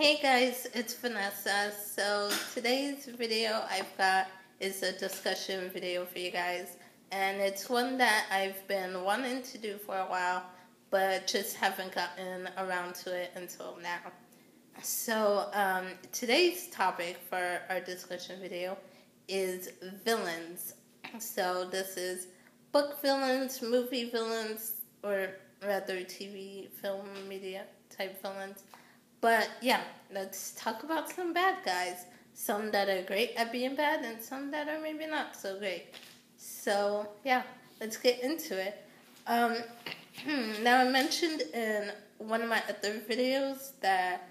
Hey guys, it's Vanessa. So today's video I've got is a discussion video for you guys, and it's one that I've been wanting to do for a while, but just haven't gotten around to it until now. So today's topic for our discussion video is villains. So this is book villains, movie villains, or rather TV, film, media type villains. But yeah, let's talk about some bad guys. Some that are great at being bad and some that are maybe not so great. So yeah, let's get into it. Now I mentioned in one of my other videos that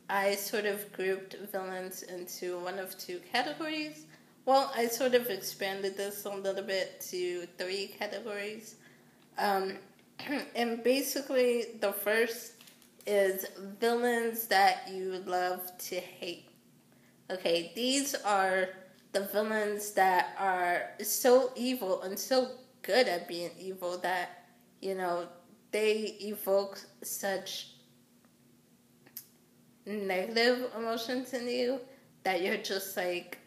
I sort of grouped villains into one of two categories. Well, I sort of expanded this a little bit to three categories. And basically the first is villains that you love to hate. Okay, these are the villains that are so evil and so good at being evil that, they evoke such negative emotions in you that you're just like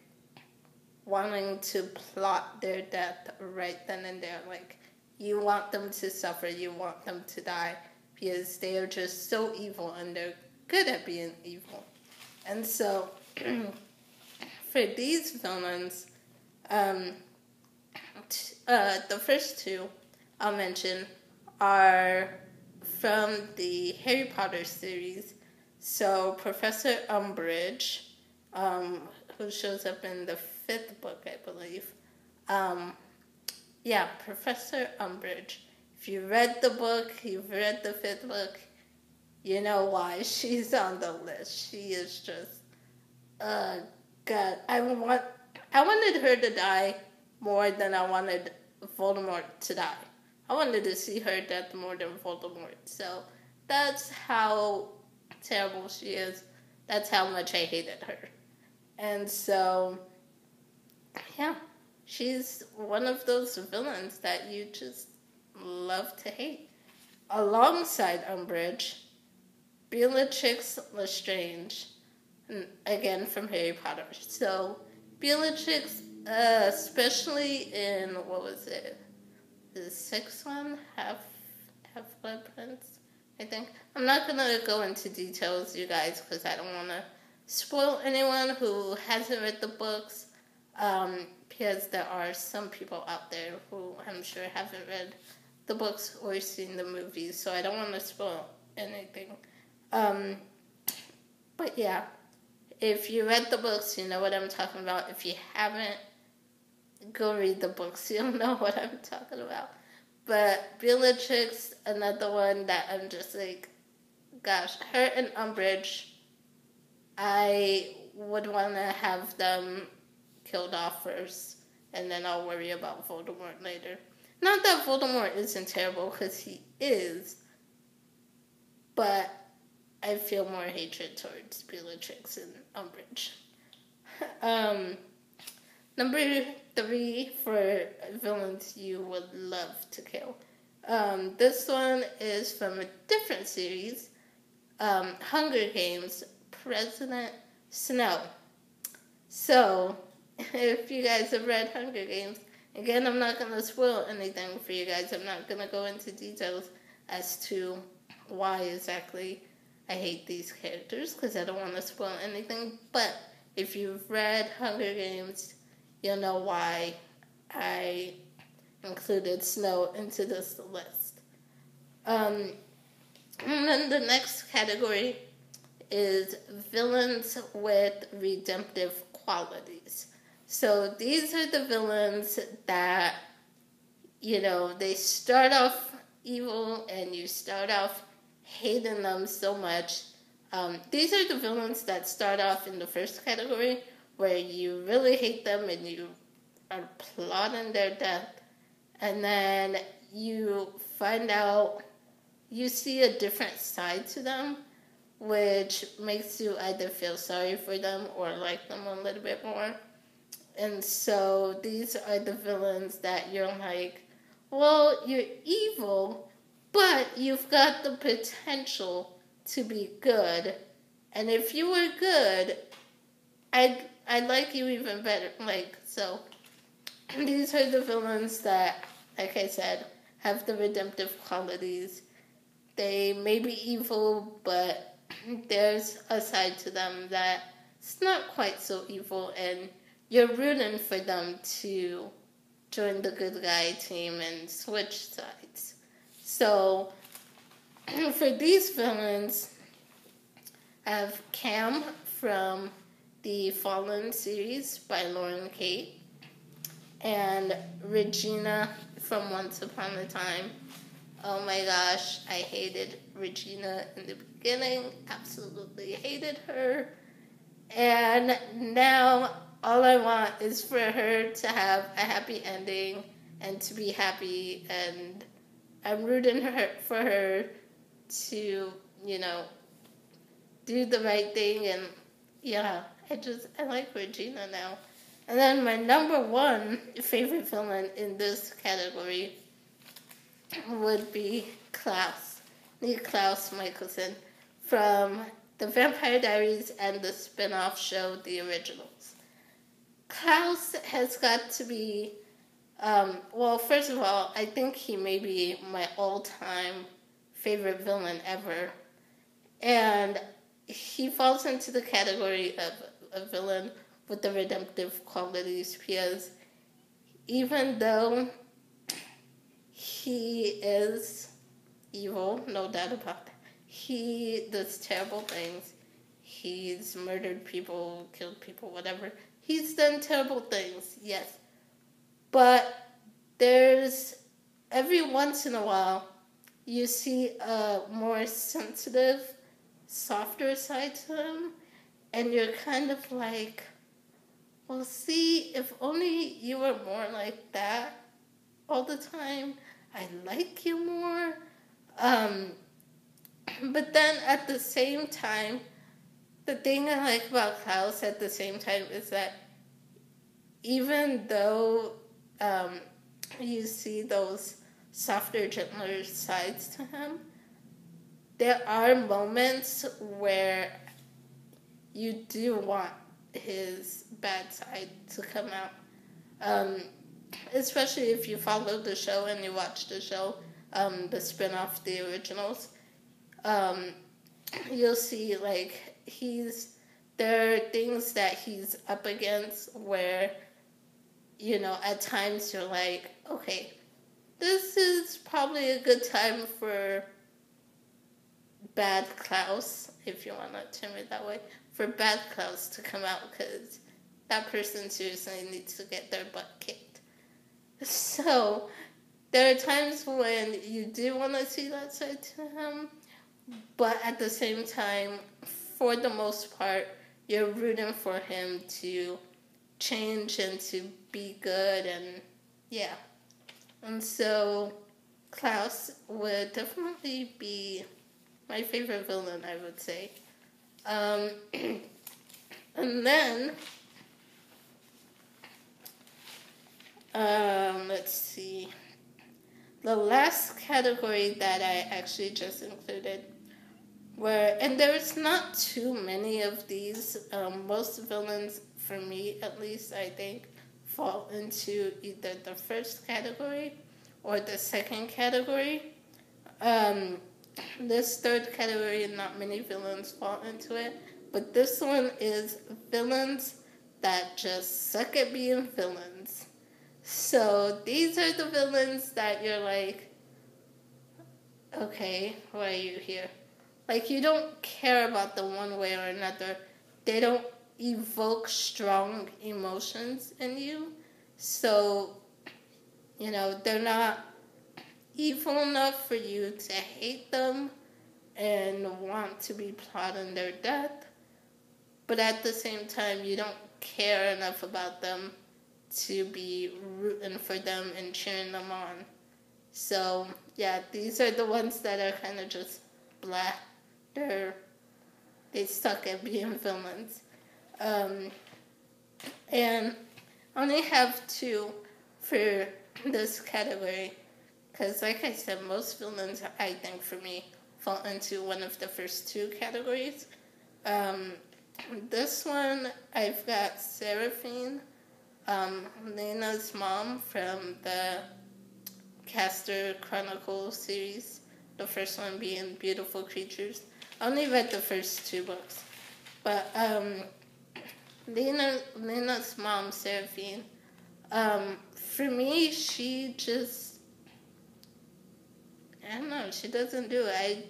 wanting to plot their death right then and there. Like, you want them to suffer, you want them to die, because they are just so evil and they're good at being evil. And so, for these villains, the first two I'll mention are from the Harry Potter series. So, Professor Umbridge, who shows up in the 5th book, I believe. Professor Umbridge. If you read the book, you've read the 5th book, you know why she's on the list. She is just, God. I wanted her to die more than I wanted Voldemort to die. I wanted to see her death more than Voldemort. So that's how terrible she is. That's how much I hated her. And so, yeah, she's one of those villains that you just love to hate. Alongside Umbridge, Bellatrix Lestrange, again from Harry Potter. So Bellatrix, especially in, what was it, the 6th one, Half-Blood Prince, I think. I'm not gonna go into details, you guys, because I don't want to spoil anyone who hasn't read the books, because there are some people out there who I'm sure haven't read the books or seen the movies, so I don't want to spoil anything. But yeah, if you read the books, you know what I'm talking about. If you haven't, go read the books. You'll know what I'm talking about. But Bellatrix, another one that I'm just like, gosh, her and Umbridge, I would want to have them killed off first, and then I'll worry about Voldemort later. Not that Voldemort isn't terrible, because he is, but I feel more hatred towards Bellatrix and Umbridge. Number 3 for villains you would love to kill. This one is from a different series, Hunger Games, President Snow. So, if you guys have read Hunger Games, again, I'm not going to spoil anything for you guys. I'm not going to go into details as to why exactly I hate these characters, because I don't want to spoil anything. But if you've read Hunger Games, you'll know why I included Snow into this list. And then the next category is villains with redemptive qualities. So these are the villains that, they start off evil and you start off hating them so much. These are the villains that start off in the first category, where you really hate them and you are plotting their death. And then you find out, you see a different side to them, which makes you either feel sorry for them or like them a little bit more. And so these are the villains that you're like, well, you're evil, but you've got the potential to be good, And if you were good, I'd like you even better. Like, so these are the villains that, like I said, have the redemptive qualities. They may be evil, but there's a side to them that's not quite so evil, and you're rooting for them to join the good guy team and switch sides. So, for these villains, I have Cam from the Fallen series by Lauren Kate, and Regina from Once Upon a Time. Oh my gosh, I hated Regina in the beginning, absolutely hated her. And now all I want is for her to have a happy ending and to be happy, and I'm rooting for her to, do the right thing, and yeah, I like Regina now. And then my number one favorite villain in this category would be Klaus Mikaelson from The Vampire Diaries and the spin-off show The Originals. Klaus has got to be, well, first of all, I think he may be my all-time favorite villain ever. And he falls into the category of a villain with the redemptive qualities, because even though he is evil, no doubt about that, he does terrible things. He's murdered people, killed people, whatever. He's done terrible things, yes. But there's, every once in a while, you see a more sensitive, softer side to him, and you're kind of like, well, see, if only you were more like that all the time, I like you more. But then at the same time, the thing I like about Klaus at the same time is that even though you see those softer, gentler sides to him, there are moments where you do want his bad side to come out. Especially if you follow the show and you watch the show, the spin-off, The Originals, you'll see, like, there are things that he's up against where, at times you're like, okay, this is probably a good time for bad Klaus, if you want to term it that way, for bad Klaus to come out, because that person seriously needs to get their butt kicked. So, there are times when you do want to see that side to him, but at the same time, for the most part, you're rooting for him to change and to be good, and yeah. And so, Klaus would definitely be my favorite villain, I would say. And then, let's see. The last category that I actually just included and there's not too many of these. Most villains, for me at least, I think, fall into either the first category or the second category. This third category, not many villains fall into it, but this one is villains that just suck at being villains. So these are the villains that you're like, okay, why are you here? Like, you don't care about them one way or another. They don't evoke strong emotions in you. So, they're not evil enough for you to hate them and want to be plotting their death. But at the same time, you don't care enough about them to be rooting for them and cheering them on. So, yeah, these are the ones that are kind of just blah. They suck at being villains. And I only have two for this category, because like I said, most villains, I think, for me, fall into one of the first two categories. Um, this one, I've got Seraphine, Lena's mom from the Castor Chronicles series. The first one being Beautiful Creatures. I only read the first 2 books. But Lena's mom, Seraphine, for me, she just, I don't know, she doesn't do it.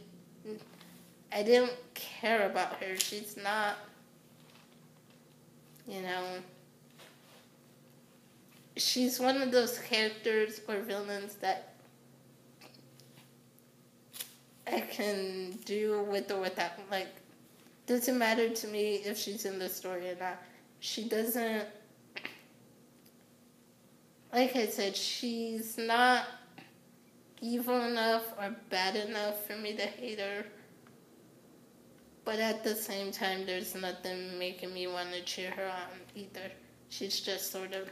I didn't care about her. She's not, you know, she's one of those characters or villains that I can do with or without. Like, doesn't matter to me if she's in the story or not. She doesn't, like I said, she's not evil enough or bad enough for me to hate her. But at the same time, there's nothing making me want to cheer her on either. She's just sort of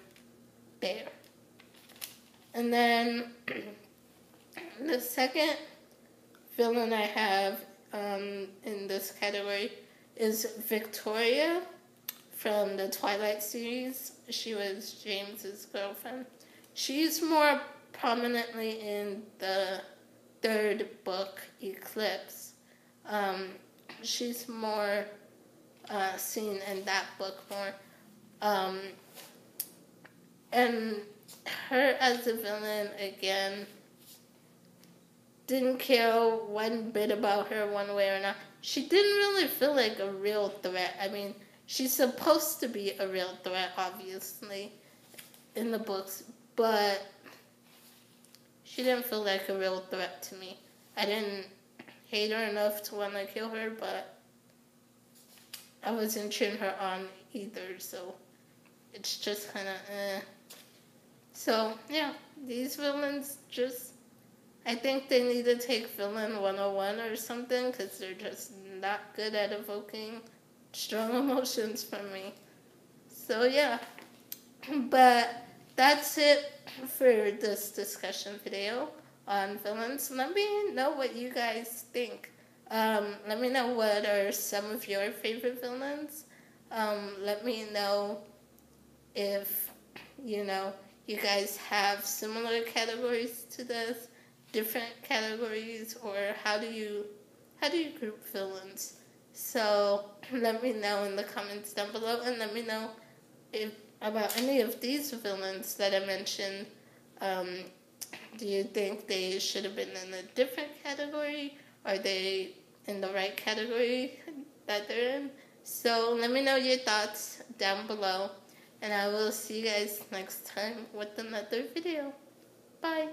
there. And then the second villain I have in this category is Victoria from the Twilight series. She was James's girlfriend. She's more prominently in the 3rd book, Eclipse. She's more seen in that book more. And her as a villain, again, didn't care one bit about her one way or another. She didn't really feel like a real threat. I mean, she's supposed to be a real threat, obviously, in the books, but she didn't feel like a real threat to me. I didn't hate her enough to want to kill her, but I wasn't cheering her on either, so it's just kind of So, yeah, these villains just, I think they need to take Villain 101 or something, because they're just not good at evoking strong emotions from me. So, yeah, but that's it for this discussion video on villains. Let me know what you guys think. Let me know what are some of your favorite villains. Let me know if, you guys have similar categories to this, different categories, or how do you group villains? So let me know in the comments down below, and let me know about any of these villains that I mentioned. Do you think they should have been in a different category? Are they in the right category that they're in? So let me know your thoughts down below, and I will see you guys next time with another video. Bye.